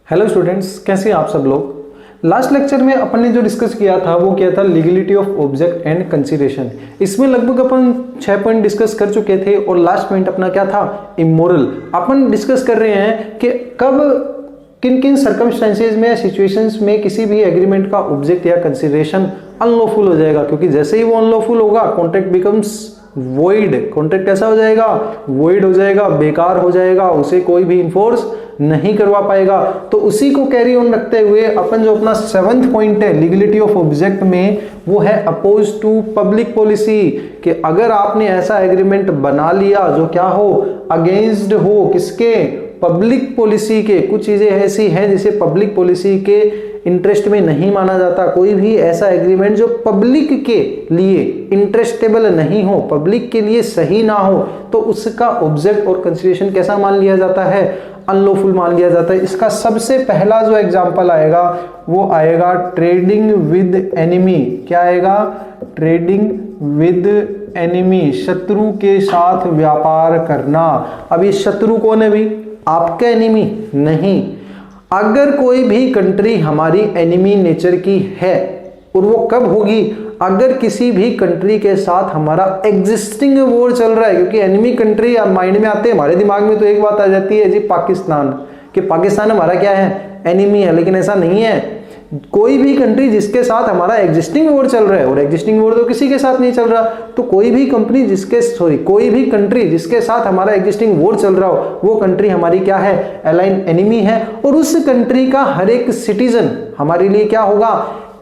Hello students, कैसे हैं आप सब लोग। लास्ट लेक्चर में अपन ने जो डिस्कस किया था वो क्या था, legality of object and consideration. इसमें लगभग अपन 6 पॉइंट डिस्कस कर चुके थे और लास्ट पॉइंट अपना क्या था, इमोरल। अपन डिस्कस कर रहे हैं कि कब किन किन सर्कमस्टेंसेज में या सिचुएशंस में किसी भी एग्रीमेंट का ऑब्जेक्ट या कंसीडरेशन अनलॉफुल हो जाएगा, क्योंकि जैसे ही वो अनलॉफुल होगा कॉन्ट्रैक्ट बिकम्स वॉइड। कॉन्ट्रैक्ट कैसा हो जाएगा, वॉइड हो जाएगा, बेकार हो जाएगा, उसे कोई भी इन्फोर्स नहीं करवा पाएगा। तो उसी को कैरी ऑन रखते हुए अपन जो अपना 7th पॉइंट है लीगलिटी ऑफ ऑब्जेक्ट में, वो है अपोज टू पब्लिक पॉलिसी। कि अगर आपने ऐसा एग्रीमेंट बना लिया जो क्या हो, अगेंस्ट हो किसके, पब्लिक पॉलिसी के। कुछ चीजें ऐसी हैं जिसे पब्लिक पॉलिसी के इंटरेस्ट में नहीं माना जाता। कोई भी ऐसा एग्रीमेंट जो पब्लिक के लिए इंटरेस्टेबल नहीं हो, पब्लिक के लिए सही ना हो, तो उसका ऑब्जेक्ट और कंसीडरेशन कैसा मान लिया जाता है, अनलॉफुल मान लिया जाता है। इसका सबसे पहला जो एग्जांपल आएगा वो आएगा ट्रेडिंग विद एनिमी। क्या आएगा, ट्रेडिंग विद एनिमी, शत्रु के साथ व्यापार करना। अब ये शत्रु कौन है भी, आपका एनिमी नहीं। अगर कोई भी कंट्री हमारी एनिमी नेचर की है, और वो कब होगी, अगर किसी भी कंट्री के साथ हमारा एग्जिस्टिंग वॉर चल रहा है। क्योंकि एनिमी कंट्री माइंड में आते हैं, हमारे दिमाग में तो एक बात आ जाती है जी, पाकिस्तान, कि पाकिस्तान हमारा क्या है, एनिमी है। लेकिन ऐसा नहीं है। कोई भी कंट्री जिसके साथ हमारा एग्जिस्टिंग वॉर चल रहा है, और एग्जिस्टिंग वॉर तो किसी के साथ नहीं चल रहा, तो कोई भी कंपनी जिसके कोई भी कंट्री जिसके साथ हमारा एग्जिस्टिंग वॉर चल रहा हो, वो कंट्री हमारी क्या है, अलाइन एनिमी है। और उस कंट्री का हर एक सिटीजन हमारे लिए क्या होगा,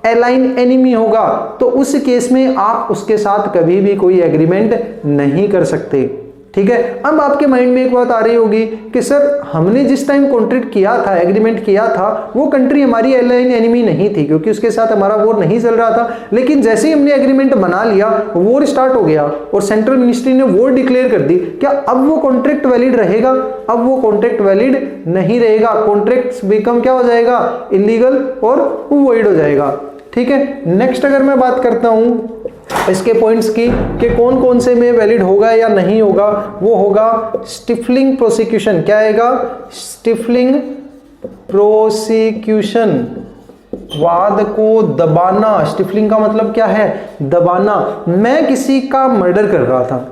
अलाइन एनिमी होगा। तो उस केस में आप उसके साथ कभी भी कोई एग्रीमेंट नहीं कर सकते। ठीक है। अब आपके माइंड में एक बात आ रही होगी कि सर हमने जिस टाइम कॉन्ट्रैक्ट किया था, एग्रीमेंट किया था, वो कंट्री हमारी अलाइन एनिमी नहीं थी, क्योंकि उसके साथ हमारा वॉर नहीं चल रहा था। लेकिन जैसे ही हमने एग्रीमेंट बना लिया, वॉर स्टार्ट हो गया और सेंट्रल मिनिस्ट्री ने वॉर डिक्लेयर कर दी। क्या अब वो कॉन्ट्रैक्ट वैलिड रहेगा? अब वो कॉन्ट्रैक्ट वैलिड नहीं रहेगा। कॉन्ट्रैक्ट बिकम क्या हो जाएगा, इलीगल और वॉइड हो जाएगा। ठीक है। नेक्स्ट अगर मैं बात करता हूं इसके पॉइंट्स की कि कौन कौन से में वैलिड होगा या नहीं होगा, वो होगा स्टिफलिंग प्रोसिक्यूशन। क्या आएगा, स्टिफलिंग प्रोसिक्यूशन, वाद को दबाना। स्टिफलिंग का मतलब क्या है, दबाना। मैं किसी का मर्डर कर रहा था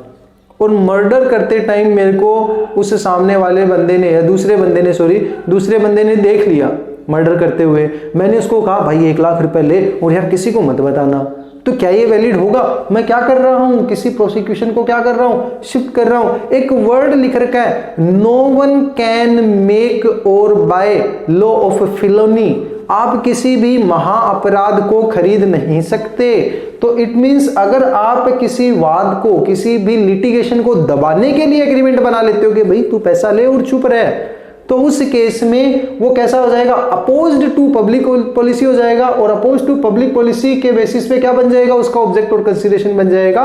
और मर्डर करते टाइम मेरे को उस सामने वाले बंदे ने या दूसरे बंदे ने देख लिया मर्डर करते हुए। मैंने उसको कहा भाई 1 लाख रुपए ले और यार किसी को मत बताना। तो क्या ये वैलिड होगा? मैं क्या कर रहा हूं, किसी प्रोसिक्यूशन को क्या कर रहा हूं, शिफ्ट कर रहा हूं। एक वर्ड लिख रखा है, नो वन कैन मेक और बाय लॉ ऑफ फिलोनी। आप किसी भी महाअपराध को खरीद नहीं सकते। तो इट मींस अगर आप किसी वाद को, किसी भी लिटिगेशन को दबाने के लिए एग्रीमेंट बना लेते हो कि भाई तू पैसा ले और चुप रह, तो उस केस में वो कैसा हो जाएगा, अपोज्ड टू पब्लिक पॉलिसी हो जाएगा। और अपोज टू पब्लिक पॉलिसी के बेसिस पे क्या बन जाएगा, उसका ऑब्जेक्ट और कंसीडरेशन बन जाएगा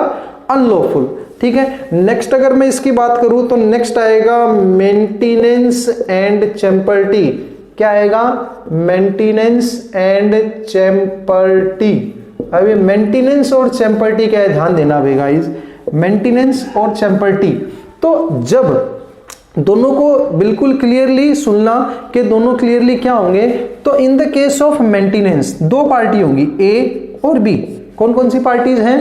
अनलॉफुल। ठीक है। नेक्स्ट अगर मैं इसकी बात करूं तो नेक्स्ट आएगा मेंटेनेंस एंड चैम्पर्टी। क्या आएगा, मेंटेनेंस एंड चैम्पर्टी। अभी मेंटेनेंस और चैम्पर्टी क्या है, ध्यान देना भाई गाइस, मेंटेनेंस और चैम्पर्टी। तो जब दोनों को बिल्कुल क्लियरली सुनना कि दोनों क्लियरली क्या होंगे, तो in the case of maintenance 2 party होंगी, ए और बी। कौन कौन सी पार्टीज हैं,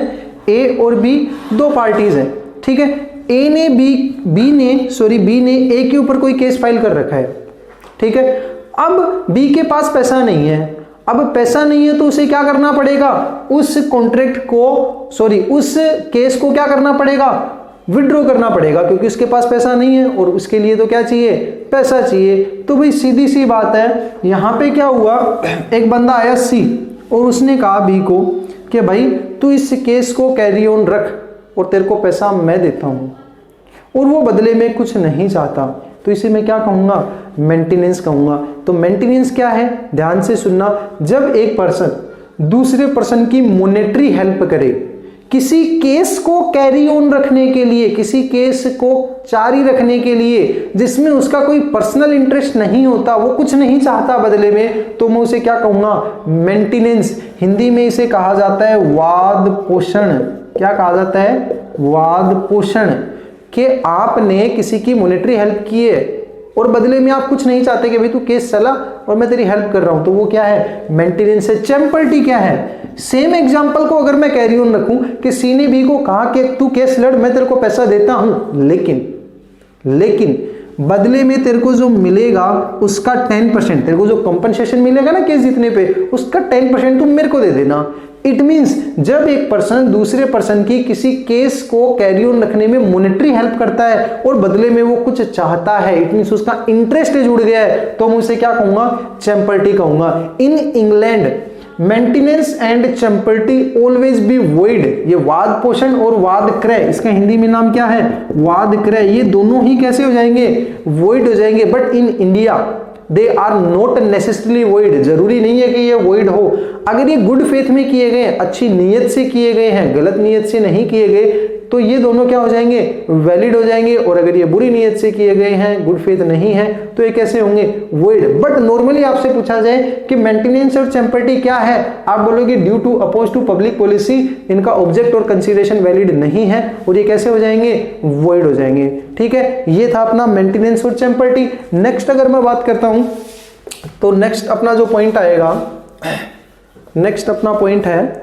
ए और बी, 2 पार्टीज हैं। ठीक है। ए ने बी ने ए के ऊपर कोई केस फाइल कर रखा है। ठीक है। अब बी के पास पैसा नहीं है। अब पैसा नहीं है तो उसे क्या करना पड़ेगा, उस कॉन्ट्रैक्ट को, उस केस को क्या करना पड़ेगा, विड्रॉ करना पड़ेगा, क्योंकि उसके पास पैसा नहीं है और उसके लिए तो क्या चाहिए, पैसा चाहिए। तो भाई सीधी सी बात है, यहां पे क्या हुआ, एक बंदा आया सी और उसने कहा बी को कि भाई तू इस केस को कैरी ऑन रख और तेरे को पैसा मैं देता हूं, और वो बदले में कुछ नहीं चाहता। तो इसे मैं क्या कहूंगा, मेंटेनेंस कहूंगा। तो मेंटेनेंस क्या है, ध्यान से सुनना। जब एक पर्सन दूसरे पर्सन की मॉनेटरी हेल्प करे किसी केस को कैरी ऑन रखने के लिए, किसी केस को जारी रखने के लिए जिसमें उसका कोई पर्सनल इंटरेस्ट नहीं होता, वो कुछ नहीं चाहता बदले में, तो मैं उसे क्या कहूंगा, मेंटेनेंस। हिंदी में इसे कहा जाता है वाद पोषण। क्या कहा जाता है, वाद पोषण। कि आपने किसी की मॉनेटरी हेल्प की है, और बदले में आप कुछ नहीं चाहते कि भाई तू केस चला और मैं तेरी हेल्प कर रहा हूं, तो वो क्या है, मेंटेनेंस है। चैम्पर्टी क्या है, सेम एग्जांपल को अगर मैं कैरी ऑन रखूं कि सी ने बी को कहा कि तू केस लड़, मैं तेरे को पैसा देता हूं, लेकिन बदले में तेरे को जो मिलेगा उसका 10%, तेरे को जो कंपनसेशन मिलेगा ना केस जीतने पे, उसका 10% तुम मेरे को दे देना। इट मींस जब एक पर्सन दूसरे पर्सन की किसी केस को कैरी ऑन रखने में मॉनेटरी हेल्प करता है और बदले में वो कुछ चाहता है, इट मींस उसका इंटरेस्ट जुड़ गया है, तो मैं उसे क्या कहूंगा, चैम्पर्टी कहूंगा। In England maintenance and champerty always be void, ये वाद पोषण और वाद क्रय, इसका हिंदी में नाम क्या है, वाद क्रय, ये दोनों ही कैसे हो जाएंगे, वॉइड हो जाएंगे। But in India they are not necessarily void, जरूरी नहीं है कि ये वॉइड हो। अगर ये गुड फेथ में किए गए, अच्छी नीयत से किए गए हैं, गलत नीयत से नहीं किए गए, तो ये दोनों क्या हो जाएंगे, वैलिड हो जाएंगे। और अगर ये बुरी नीयत से किए गए हैं, गुड फेथ नहीं है, तो ये कैसे होंगे, वॉइड। बट नॉर्मली आपसे पूछा जाए कि मेंटेनेंस और चैम्पर्टी क्या है, आप बोलोगे due to opposed to public policy, इनका ऑब्जेक्ट और कंसीडरेशन वैलिड नहीं है और ये कैसे हो जाएंगे, वॉइड हो जाएंगे। ठीक है, ये था अपना मेंटेनेंस और चैम्पर्टी। नेक्स्ट अगर मैं बात करता हूं तो नेक्स्ट अपना जो पॉइंट आएगा, नेक्स्ट अपना पॉइंट है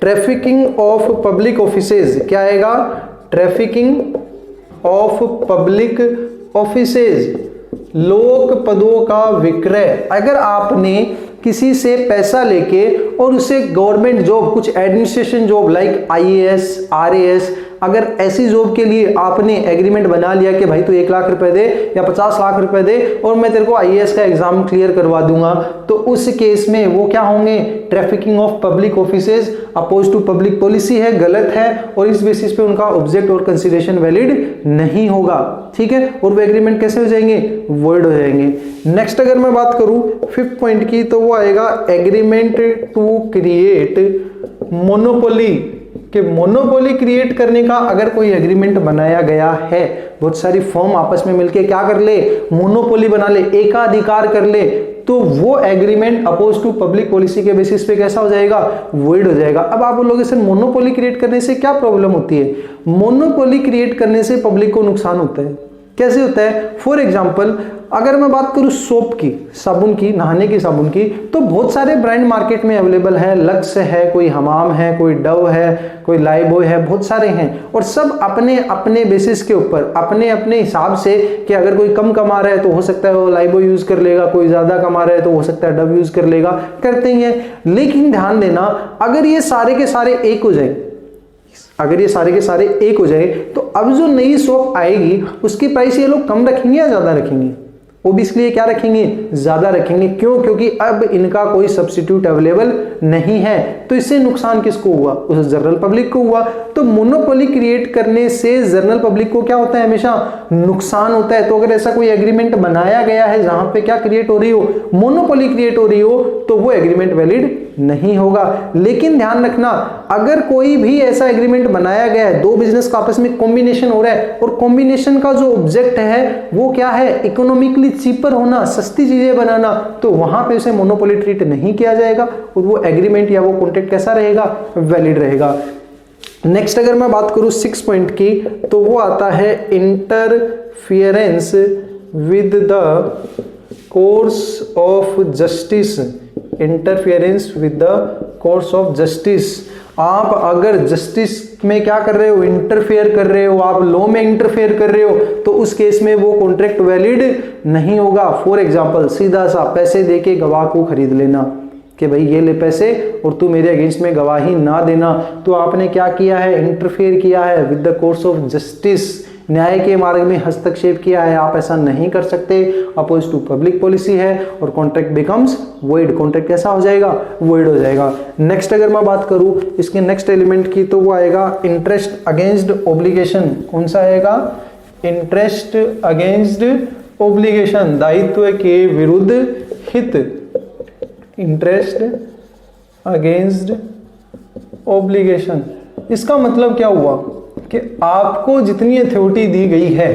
ट्रैफिकिंग ऑफ पब्लिक ऑफिसेज। क्या आएगा, ट्रैफिकिंग ऑफ पब्लिक ऑफिसेज, लोक पदों का विक्रय। अगर आपने किसी से पैसा लेके और उसे गवर्नमेंट जॉब, कुछ administration job like IAS, RAS, अगर ऐसी जॉब के लिए आपने एग्रीमेंट बना लिया कि भाई तू 1 लाख रुपए दे या 50 लाख रुपए दे और मैं तेरे को आईएएस का एग्जाम क्लियर करवा दूंगा, तो उस केस में वो क्या होंगे, trafficking of public offices, opposed to public policy है, गलत है और इस बेसिस पे उनका ऑब्जेक्ट और कंसीडरेशन वैलिड नहीं होगा। ठीक है, और वो एग्रीमेंट कैसे हो जाएंगे, वॉइड हो जाएंगे। नेक्स्ट अगर मैं बात करूं 5th पॉइंट की, तो वो आएगा एग्रीमेंट टू क्रिएट मोनोपोली, कि मोनोपोली क्रिएट करने का अगर कोई एग्रीमेंट बनाया गया है, बहुत सारी फर्म आपस में मिलके क्या कर ले, मोनोपोली बना ले, एकाधिकार कर ले, तो वो agreement opposed to public policy के बेसिस पे कैसा हो जाएगा, वॉइड हो जाएगा। अब आप बोलोगे सर मोनोपोली क्रिएट करने से क्या प्रॉब्लम होती है, मोनोपोली क्रिएट करने से पब्लिक को नुकसान होता है। कैसे होता है, फॉर एग्जाम्पल अगर मैं बात करूं सोप की, साबुन की, नहाने की साबुन की, तो बहुत सारे ब्रांड मार्केट में अवेलेबल है, लक्स है, कोई हमाम है, कोई डव है, कोई लाइबॉय है, बहुत सारे हैं और सब अपने अपने बेसिस के ऊपर, अपने अपने हिसाब से, कि अगर कोई कम कमा रहा है तो हो सकता है वो लाइबॉय यूज कर लेगा, कोई ज्यादा कमा रहा है तो हो सकता है डव यूज कर लेगा, करते ही है। लेकिन ध्यान देना, अगर ये सारे के सारे एक हो जाए, अगर ये सारे के सारे एक हो जाए, तो अब जो नई सोप आएगी उसकी प्राइस ये लोग कम रखेंगे या ज्यादा रखेंगे, ओब्वियसली क्या रखेंगे, ज्यादा रखेंगे। क्यों, क्योंकि अब इनका कोई सब्स्टिट्यूट अवेलेबल नहीं है, तो इससे नुकसान किसको हुआ, उस जनरल पब्लिक को हुआ। तो मोनोपोली क्रिएट करने से जनरल पब्लिक को क्या होता है, हमेशा नुकसान होता है। तो अगर ऐसा कोई एग्रीमेंट बनाया गया है जहां पे क्या क्रिएट हो रही हो, मोनोपोली क्रिएट हो रही हो, तो वो एग्रीमेंट वैलिड नहीं होगा। लेकिन ध्यान रखना, अगर कोई भी ऐसा एग्रीमेंट बनाया गया है, दो बिजनेस का आपस में कॉम्बिनेशन हो रहा है और कॉम्बिनेशन का जो ऑब्जेक्ट है वो क्या है, इकोनॉमिकली चीपर होना, सस्ती चीजें बनाना, तो वहां पे उसे मोनोपोली ट्रीट नहीं किया जाएगा और वो एग्रीमेंट या वो कॉन्ट्रैक्ट कैसा रहेगा, वैलिड रहेगा। नेक्स्ट अगर मैं बात करूं 6 पॉइंट की, तो वो आता है interference with the course of justice, interference with the course of justice. आप अगर जस्टिस में क्या कर रहे हो, इंटरफेयर कर रहे हो, आप लॉ में इंटरफेयर कर रहे हो, तो उस केस में वो कॉन्ट्रैक्ट वैलिड नहीं होगा। फॉर एग्जांपल सीधा सा पैसे देके गवाह को खरीद लेना कि भाई ये ले पैसे और तू मेरे अगेंस्ट में गवाही ना देना, तो आपने क्या किया है, इंटरफेयर किया है with the course of justice, न्याय के मार्ग में हस्तक्षेप किया है। आप ऐसा नहीं कर सकते, अपोज टू पब्लिक पॉलिसी है और कॉन्ट्रैक्ट बिकम्स वॉइड, कॉन्ट्रैक्ट कैसा हो जाएगा, वॉइड हो जाएगा। नेक्स्ट अगर मैं बात करूं इसके नेक्स्ट एलिमेंट की, तो वो आएगा इंटरेस्ट अगेंस्ट ऑब्लिगेशन। कौन सा आएगा, इंटरेस्ट अगेंस्ट ऑब्लिगेशन, दायित्व के विरुद्ध हित, इंटरेस्ट अगेंस्ट ऑब्लिगेशन। इसका मतलब क्या हुआ कि आपको जितनी अथॉरिटी दी गई है,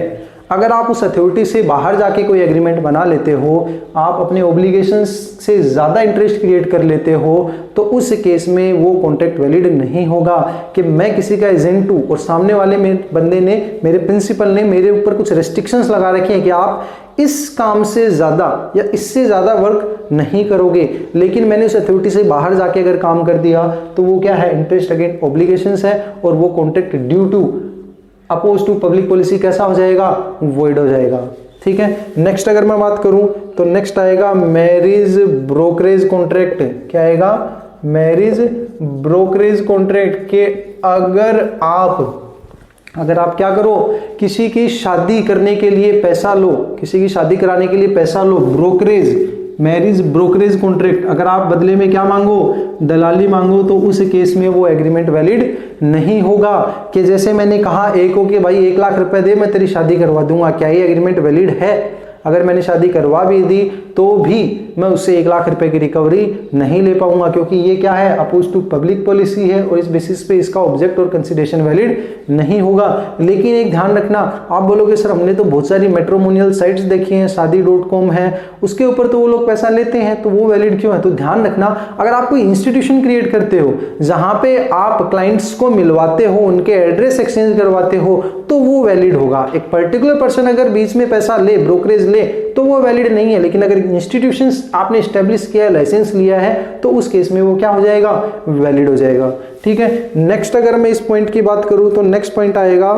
अगर आप उस अथॉरिटी से बाहर जाके कोई एग्रीमेंट बना लेते हो, आप अपने ऑब्लिगेशंस से ज़्यादा इंटरेस्ट क्रिएट कर लेते हो, तो उस केस में वो कॉन्ट्रैक्ट वैलिड नहीं होगा। कि मैं किसी का एजेंट हूँ और सामने वाले बंदे ने, मेरे प्रिंसिपल ने मेरे ऊपर कुछ रेस्ट्रिक्शंस लगा रखे हैं कि आप इस काम से ज़्यादा या इससे ज़्यादा वर्क नहीं करोगे, लेकिन मैंने उस अथॉरिटी से बाहर जाके अगर काम कर दिया तो वो क्या है, इंटरेस्ट अगेंस्ट ऑब्लिगेशंस है, और वो contract due to opposed to public policy कैसा हो जाएगा, वॉइड हो जाएगा। ठीक है। नेक्स्ट अगर मैं बात करूं तो नेक्स्ट आएगा मैरिज ब्रोकरेज कॉन्ट्रैक्ट। क्या आएगा, मैरिज ब्रोकरेज कॉन्ट्रैक्ट के अगर आप क्या करो, किसी की शादी करने के लिए पैसा लो, किसी की शादी कराने के लिए पैसा लो, ब्रोकरेज, मैरिज ब्रोकरेज कॉन्ट्रैक्ट, अगर आप बदले में क्या मांगो, दलाली मांगो, तो उस केस में वो एग्रीमेंट वैलिड नहीं होगा। कि जैसे मैंने कहा एक को कि भाई 1 लाख रुपए दे, मैं तेरी शादी करवा दूंगा, क्या ये एग्रीमेंट वैलिड है? अगर मैंने शादी करवा भी दी तो भी मैं उससे 1 लाख रुपए की रिकवरी नहीं ले पाऊंगा, क्योंकि ये क्या है, अपोज टू पब्लिक पॉलिसी है, और इस बेसिस पे इसका ऑब्जेक्ट और कंसिडरेशन वैलिड नहीं होगा। लेकिन एक ध्यान रखना, आप बोलोगे सर हमने तो बहुत सारी मैट्रिमोनियल साइट्स देखी हैं, शादी.com है, उसके ऊपर तो वो लोग पैसा लेते हैं, तो वो वैलिड क्यों है? तो ध्यान रखना, अगर आप कोई इंस्टीट्यूशन क्रिएट करते हो जहां पे आप क्लाइंट्स को मिलवाते हो, उनके एड्रेस एक्सचेंज करवाते हो, तो वो वैलिड होगा। एक पर्टिकुलर पर्सन अगर बीच में पैसा ले, ब्रोकरेज ले, तो वो वैलिड नहीं है। लेकिन अगर इंस्टीट्यूशंस आपने एस्टेब्लिश किया है, लाइसेंस लिया है, तो उस केस में वो क्या हो जाएगा, वैलिड हो जाएगा। ठीक है। नेक्स्ट अगर मैं इस पॉइंट की बात करूं तो नेक्स्ट पॉइंट आएगा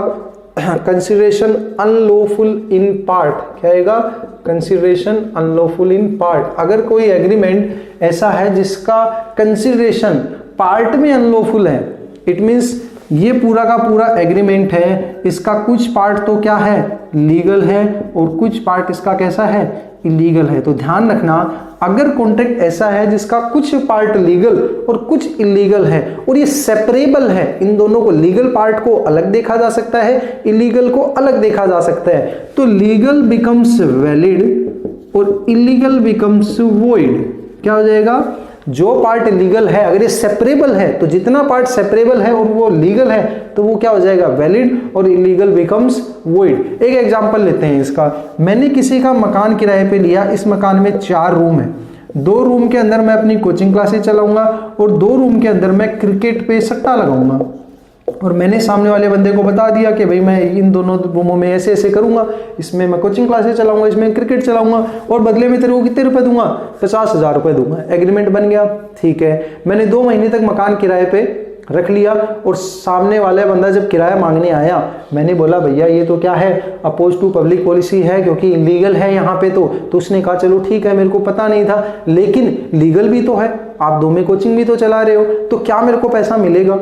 कंसिडरेशन अनलॉफुल इन पार्ट। क्या आएगा, कंसिडरेशन अनलॉफुल इन पार्ट। अगर कोई एग्रीमेंट ऐसा है जिसका कंसिडरेशन पार्ट में अनलॉफुल है, इट मींस ये पूरा का पूरा एग्रीमेंट है, इसका कुछ पार्ट तो क्या है, लीगल है, और कुछ पार्ट इसका कैसा है, इलीगल है। तो ध्यान रखना, अगर कॉन्ट्रैक्ट ऐसा है जिसका कुछ पार्ट लीगल और कुछ इलीगल है, और ये सेपरेबल है, इन दोनों को, लीगल पार्ट को अलग देखा जा सकता है, इलीगल को अलग देखा जा सकता है, तो लीगल बिकम्स वैलिड और इलीगल बिकम्स वॉइड। क्या हो जाएगा, जो पार्ट लीगल है, अगर ये सेपरेबल है, तो जितना पार्ट सेपरेबल है और वो लीगल है, तो वो क्या हो जाएगा, वैलिड, और इलीगल बिकम्स वॉइड। एक एग्जांपल लेते हैं इसका। मैंने किसी का मकान किराए पे लिया, इस मकान में 4 रूम है, 2 रूम के अंदर मैं अपनी कोचिंग क्लासेस चलाऊंगा, और 2 रूम के अंदर मैं क्रिकेट पे सट्टा लगाऊंगा, और मैंने सामने वाले बंदे को बता दिया कि भाई मैं इन दोनों रूमों में ऐसे ऐसे करूंगा, इसमें मैं कोचिंग क्लासेस चलाऊंगा, इसमें क्रिकेट चलाऊंगा, और बदले में तेरे को कितने रुपए दूंगा, 50,000 रुपए दूंगा। एग्रीमेंट बन गया। ठीक है। मैंने 2 महीने तक मकान किराए पे रख लिया, और सामने वाला बंदा जब किराया मांगने आया, मैंने बोला भैया ये तो क्या है, अपोज टू पब्लिक पॉलिसी है, क्योंकि इलीगल है यहाँ पे, तो उसने कहा चलो ठीक है, मेरे को पता नहीं था, लेकिन लीगल भी तो है, आप 2 में कोचिंग भी तो चला रहे हो, तो क्या मेरे को पैसा मिलेगा?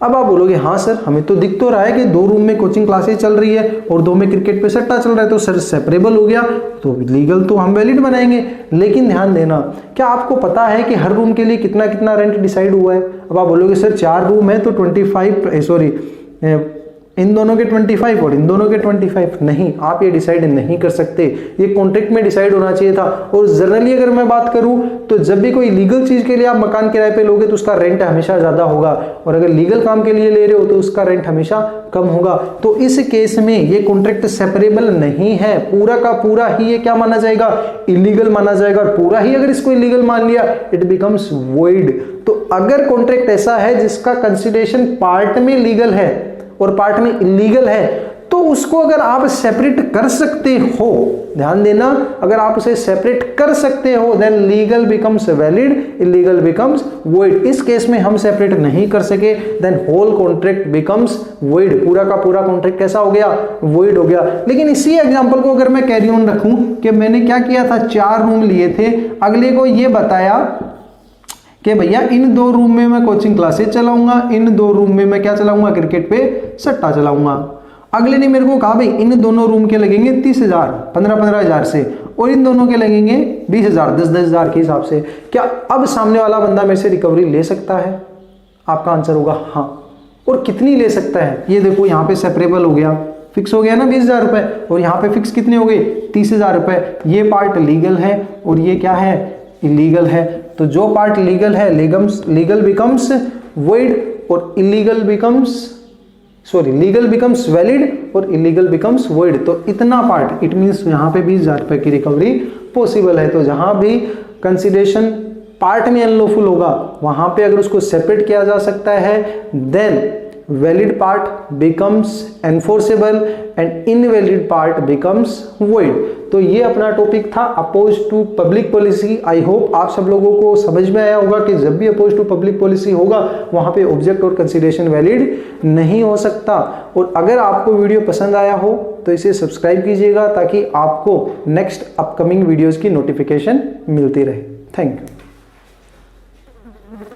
अब आप बोलोगे हाँ सर, हमें तो दिख तो रहा है कि 2 रूम में कोचिंग क्लासेस चल रही है और 2 में क्रिकेट पे सट्टा चल रहा है, तो सर सेपरेबल हो गया, तो लीगल तो हम वैलिड बनाएंगे। लेकिन ध्यान देना, क्या आपको पता है कि हर रूम के लिए कितना कितना रेंट डिसाइड हुआ है? अब आप बोलोगे सर 4 रूम है तो 25, इन दोनों के 25 और इन दोनों के 25। नहीं, आप ये डिसाइड नहीं कर सकते, ये कॉन्ट्रैक्ट में डिसाइड होना चाहिए था। और जनरली अगर मैं बात करूं तो जब भी कोई लीगल चीज के लिए आप मकान किराए पे लोगे तो उसका रेंट हमेशा ज्यादा होगा, और अगर लीगल काम के लिए ले रहे हो तो उसका रेंट हमेशा कम होगा। तो इस केस में ये कॉन्ट्रैक्ट सेपरेबल नहीं है, पूरा का पूरा ही ये क्या माना जाएगा, इलीगल माना जाएगा, और पूरा ही अगर इसको इलीगल मान लिया इट बिकम्स वॉइड। तो अगर कॉन्ट्रैक्ट ऐसा है जिसका कंसिडरेशन पार्ट में लीगल है और पार्ट में इलीगल है, तो उसको अगर आप सेपरेट कर सकते हो, ध्यान देना, अगर आप उसे सेपरेट कर सकते हो, then legal becomes valid, illegal becomes void. इस केस में हम सेपरेट नहीं कर सके, then whole contract becomes void, पूरा का पूरा कॉन्ट्रैक्ट कैसा हो गया, वॉइड हो गया। लेकिन इसी एग्जांपल को अगर मैं कैरी ऑन रखूं कि मैंने क्या किया था, 4 रूम लिए थे, अगले को ये बताया कि भैया इन 2 रूम में मैं कोचिंग क्लासेस चलाऊंगा, इन 2 रूम में मैं क्या चलाऊंगा, क्रिकेट पे सट्टा चलाऊंगा। अगले ने मेरे को कहा भाई इन दोनों रूम के लगेंगे 30,000, 15,000 से, और इन दोनों के लगेंगे 20,000, 10,000 के हिसाब से। क्या अब सामने वाला बंदा मेरे से रिकवरी ले सकता है? आपका आंसर होगा हाँ। और कितनी ले सकता है? ये देखो यहाँ पे सेपरेबल हो गया, फिक्स हो गया ना 20,000 रुपए, और यहाँ पे फिक्स कितने हो गए, 30,000 रुपए। ये पार्ट लीगल है और ये क्या है, इलीगल है। तो जो पार्ट लीगल है, लीगल बिकम्स वॉइड और illegal becomes legal becomes valid और इलीगल बिकम्स वॉइड। तो इतना पार्ट, इट मीन्स यहाँ पे 20,000 रुपए की रिकवरी पॉसिबल है। तो जहां भी कंसिडरेशन पार्ट में अनलॉफुल होगा वहां पे अगर उसको सेपरेट किया जा सकता है, then valid part becomes enforceable and invalid part becomes void. तो ये अपना टॉपिक था opposed to public policy. I hope आप सब लोगों को समझ में आया होगा कि जब भी अपोज टू पब्लिक पॉलिसी होगा वहां पे ऑब्जेक्ट और कंसीडरेशन वैलिड नहीं हो सकता। और अगर आपको वीडियो पसंद आया हो तो इसे सब्सक्राइब कीजिएगा ताकि आपको नेक्स्ट अपकमिंग वीडियोस की नोटिफिकेशन मिलती रहे। Thank you.